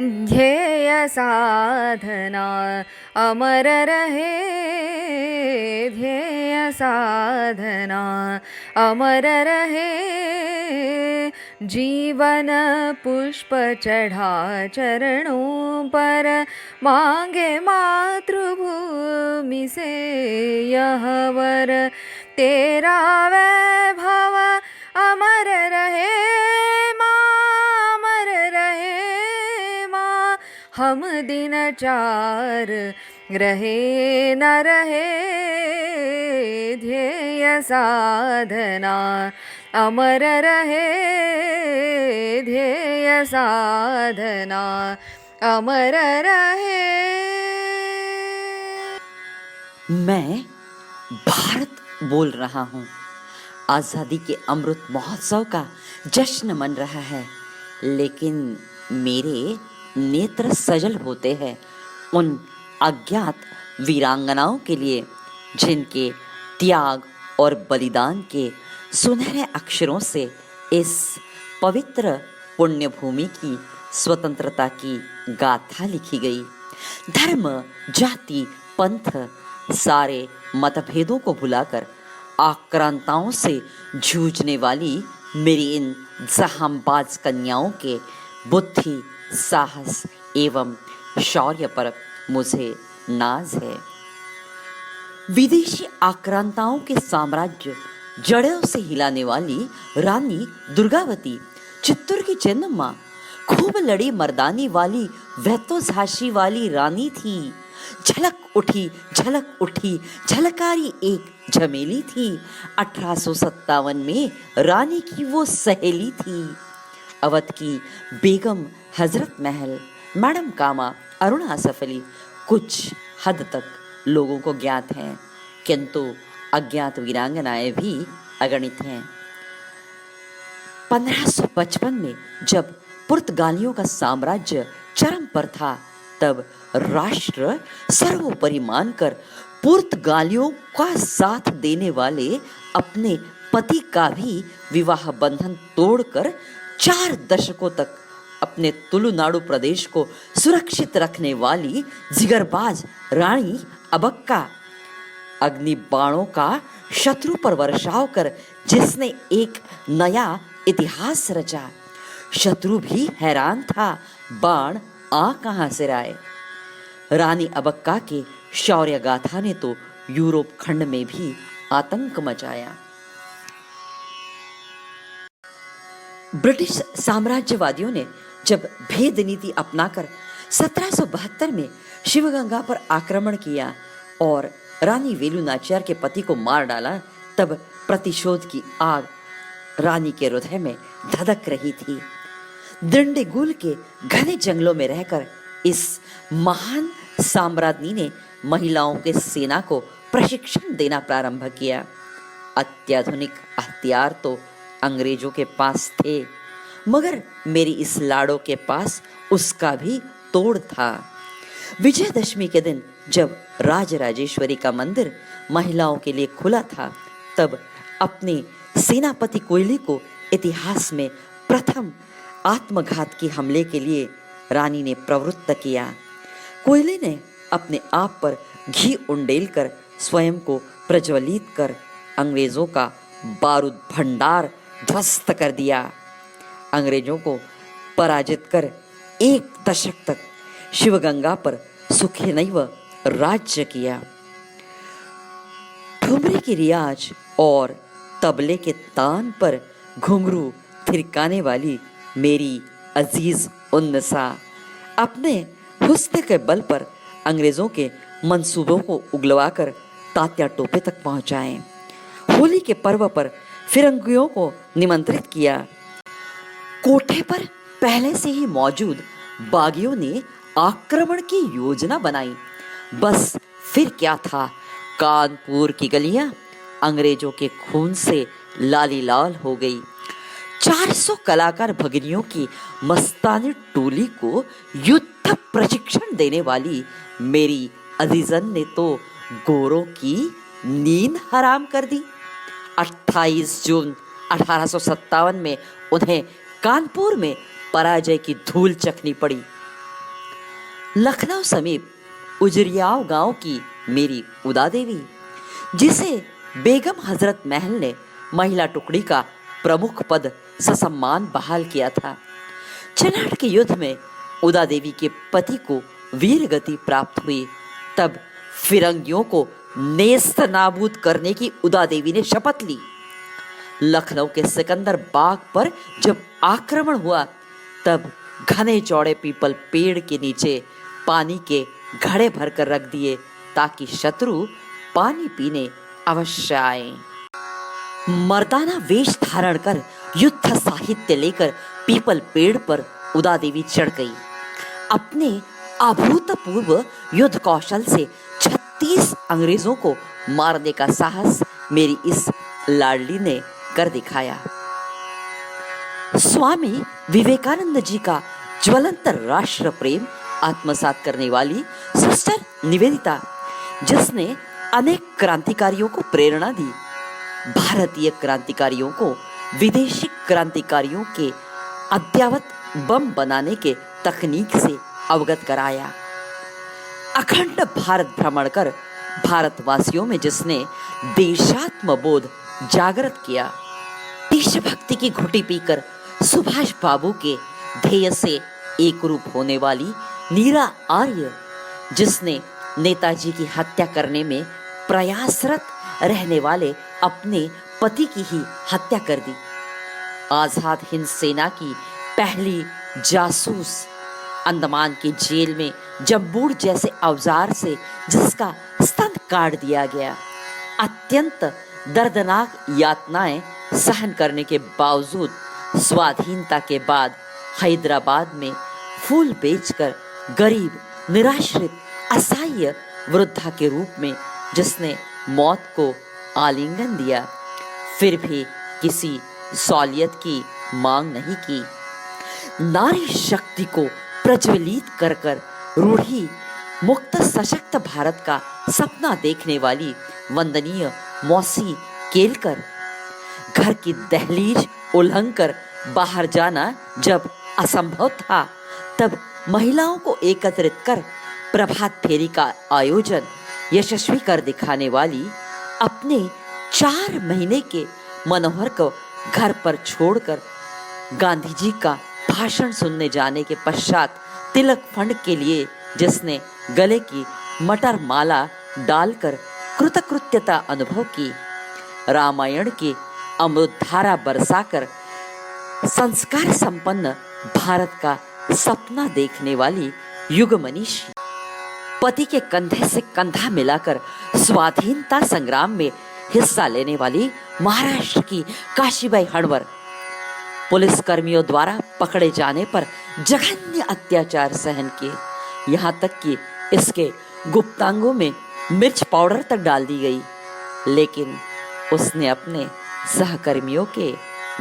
ध्येय साधना अमर रहे, ध्येय साधना अमर रहे। जीवन पुष्प चढ़ा चरणों पर, मांगे मातृभूमि से यह वर। तेरा वैभव अमर रहे माँ, अमर रहे माँ। हम दिन चार रहे न रहे, ध्येय साधना अमर रहे, ध्येय साधना अमर रहे। मैं भारत बोल रहा हूँ। आज़ादी के अमृत महोत्सव का जश्न मन रहा है, लेकिन मेरे नेत्र सजल होते हैं उन अज्ञात वीरांगनाओं के लिए जिनके त्याग और बलिदान के सुनहरे अक्षरों से इस पवित्र पुण्य भूमि की स्वतंत्रता की गाथा लिखी गई। धर्म, जाति, पंथ, सारे मतभेदों को भुलाकर आक्रांताओं से जूझने वाली मेरी इन जहांबाज कन्याओं के बुद्धि, साहस एवं शौर्य पर मुझे नाज है। विदेशी आक्रांताओं के साम्राज्य जड़ों से हिलाने वाली रानी दुर्गावती, चित्तूर की चेन्नम्मा, खूब लड़ी मर्दानी वाली वह तो झांसी वाली रानी थी। झलक उठी झलकारी एक झमेली थी। 1857 में रानी की वो सहेली थी। अवध की बेगम हजरत महल, मैडम कामा, अरुण आसफ अली कुछ हद तक लोगों को ज्ञात हैं, किंतु अज्ञात वीरांगनाएं भी अगणित हैं। 1555 में जब पुर्तगालियों का साम्राज्य चरम पर था, तब राष्ट्र सर्वोपरि मानकर पुर्तगालियों का साथ देने वाले अपने पति का भी विवाह बंधन तोड़कर 4 दशकों तक अपने तुलुनाडु प्रदेश को सुरक्षित रखने वाली जिगरबाज रानी अबक्का, अग्नि बाणों का शत्रु पर वर्षाव कर जिसने एक नया इतिहास रचा। शत्रु भी हैरान था, बाण आ कहां से आए। रानी अबक्का के शौर्य गाथा ने तो यूरोप खंड में भी आतंक मचाया। ब्रिटिश साम्राज्यवादियों ने जब भेद नीति अपनाकर 1772 में शिवगंगा पर आक्रमण किया और रानी वेलु नाचियार के पति को मार डाला, तब प्रतिशोध की आग रानी के हृदय में धधक रही थी। दंडेगुल के घने जंगलों में रहकर इस महान साम्राज्ञी ने महिलाओं के सेना को प्रशिक्षण देना प्रारंभ किया। अत्याधुनिक हथियार तो अंग्रेजों के पास थे, मगर मेरी इस लाड़ो के पास उसका भी तोड़ था। विजयदशमी के दिन जब राजराजेश्वरी का मंदिर महिलाओं के लिए खुला था, तब अपने सेनापति कोयले को इतिहास में प्रथम आत्मघात के हमले के लिए रानी ने प्रवृत्त किया। कोयले ने अपने आप पर घी उंडेल कर स्वयं को प्रज्वलित कर अंग्रेजों का बारूद भंडार ध्वस्त कर दिया। अंग्रेजों को पराजित कर 1 दशक तक शिवगंगा पर सुखे नैव राज्य किया। ठुमरी की रियाज और तबले के तान पर घुंघरू थिरकाने वाली मेरी अजीज उन्नसा अपने हुस्न के बल पर अंग्रेजों के मंसूबों को उगलवाकर तात्या टोपे तक पहुंचाए। होली के पर्व पर फिरंगियों को निमंत्रित किया। कोठे पर पहले से ही मौजूद बागियों ने आक्रमण की योजना बनाई। बस फिर क्या था, कानपुर की गलियां अंग्रेजों के खून से लाली लाल हो गई। 400 कलाकार भगिनियों की मस्तानी टोली को युद्ध प्रशिक्षण देने वाली मेरी अजीजन ने तो गोरों की नींद हराम कर दी। 28 जून 1857 में उन्हें कानपुर में पराजय की धूल चखनी पड़ी। लखनऊ समीप उजरियाव गांव की मेरी उदा देवी, जिसे बेगम हजरत महल ने महिला टुकड़ी का प्रमुख पद ससम्मान बहाल किया था। चनाड़ के युद्ध में उदा देवी के पति को वीर गति प्राप्त हुई। तब फिरंगियों को नेस्त नाबूद करने की उदा देवी ने शपथ ली। लखनऊ के सिकंदर बाग पर जब आक्रमण हुआ, तब घने चौड़े पीपल पेड़ के नीचे पानी के घड़े भरकर रख दिए ताकि शत्रु पानी पीने अवश्य आए। मर्दाना वेश धारण कर युद्ध साहित्य लेकर पीपल पेड़ पर उदा देवी चढ़ गई। अपने अभूतपूर्व युद्ध कौशल से 36 अंग्रेजों को मारने का साहस मेरी इस लाडली ने कर दिखाया। स्वामी विवेकानंद जी का ज्वलंत राष्ट्र प्रेम आत्मसात करने वाली सिस्टर निवेदिता, जिसने अनेक क्रांतिकारियों को प्रेरणा दी, भारतीय क्रांतिकारियों को विदेशी क्रांतिकारियों के अद्यावत बम बनाने के तकनीक से अवगत कराया। अखंड भारत भ्रमण कर भारतवासियों में जिसने देशात्म बोध जागृत किया, देशभक्ति की घुटी पीकर सुभाष बाबू के ध्येय से एक रूप होने वाली नीरा आर्य, जिसने नेताजी की हत्या करने में प्रयासरत रहने वाले अपने पति की ही हत्या कर दी। आजाद हिंद सेना की पहली जासूस, अंडमान की जेल में जंबूर जैसे औजार से जिसका स्तन काट दिया गया, अत्यंत दर्दनाक यातनाएं सहन करने के बावजूद स्वाधीनता के बाद हैदराबाद में फूल बेचकर गरीब, निराश्रित, असहाय वृद्धा के रूप में जिसने मौत को आलिंगन दिया, फिर भी किसी सहूलियत की मांग नहीं की। नारी शक्ति को प्रज्वलित कर कर रूढ़ी मुक्त सशक्त भारत का सपना देखने वाली वंदनीय मौसी केलकर, घर की दहलीज उल्लंघन कर बाहर जाना जब असंभव था, तब महिलाओं को एकत्रित कर प्रभात फेरी का आयोजन यशस्वी कर दिखाने वाली, अपने 4 महीने के मनोहर को घर पर छोड़कर गांधी जी का भाषण सुनने जाने के पश्चात तिलक फंड के लिए जिसने गले की मटर माला डालकर कृतकृत्यता अनुभव की, रामायण की अमृतधारा बरसाकर संस्कार संपन्न भारत का सपना देखने वाली युग मनीषी, पति के कंधे से कंधा मिलाकर स्वाधीनता संग्राम में हिस्सा लेने वाली महाराष्ट्र की काशीबाई हड़वर, पुलिस कर्मियों द्वारा पकड़े जाने पर जघन्य अत्याचार सहन किए, यहाँ तक कि इसके गुप्तांगों में मिर्च पाउडर तक डाल दी गई, लेकिन उसने अपने सहकर्मियों के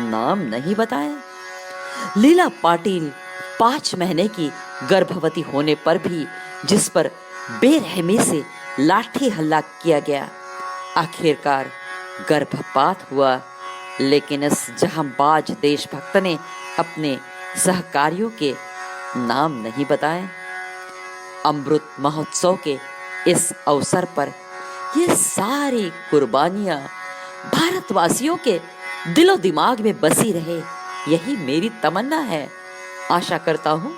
नाम नहीं बताया। लीला पाटिल 5 महीने की गर्भवती होने पर भी जिस पर बेरहमी से लाठी हल्ला किया गया, आखिरकार गर्भपात हुआ, लेकिन इस जहांबाज देशभक्त ने अपने सहकारियों के नाम नहीं बताए। अमृत महोत्सव के इस अवसर पर ये सारी कुर्बानियां भारतवासियों के दिलो दिमाग में बसी रहे, यही मेरी तमन्ना है। आशा करता हूँ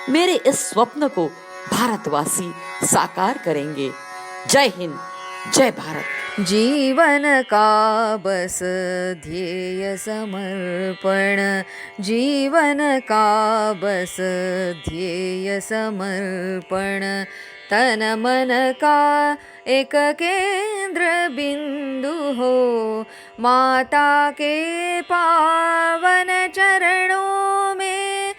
मेरे इस स्वप्न को भारतवासी साकार करेंगे। जय हिंद, जय भारत। जीवन का बस ध्येय समर्पण, जीवन का बस ध्येय समर्पण, तन मन का एक केंद्र बिंदु हो, माता के पावन चरणों में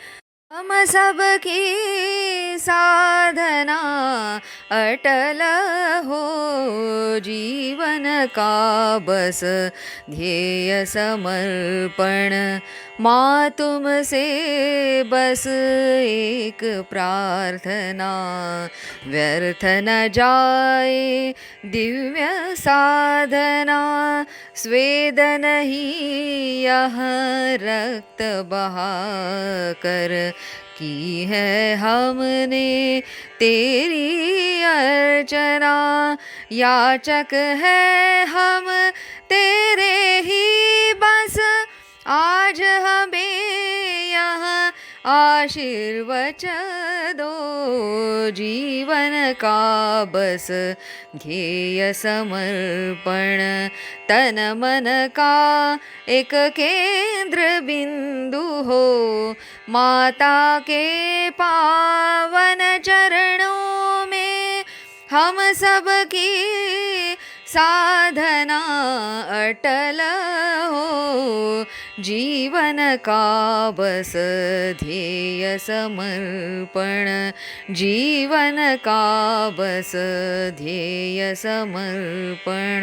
हम सबकी साधना अटल हो। जीवन का बस ध्येय समर्पण, माँ तुमसे बस एक प्रार्थना, व्यर्थ न जाए दिव्य साधना, स्वेद नहीं यह रक्त बहा कर की है हमने तेरी अर्चना, याचक है हम तेरे ही बस, आज हमें यहाँ आशीर्वचन दो। जीवन का बस ध्येय समर्पण, तन मन का एक केंद्र बिंदु हो, माता के पावन चरणों में हम सबकी साधना अटल हो। जीवन का बस ध्येय समर्पण, जीवन का बस ध्येय समर्पण।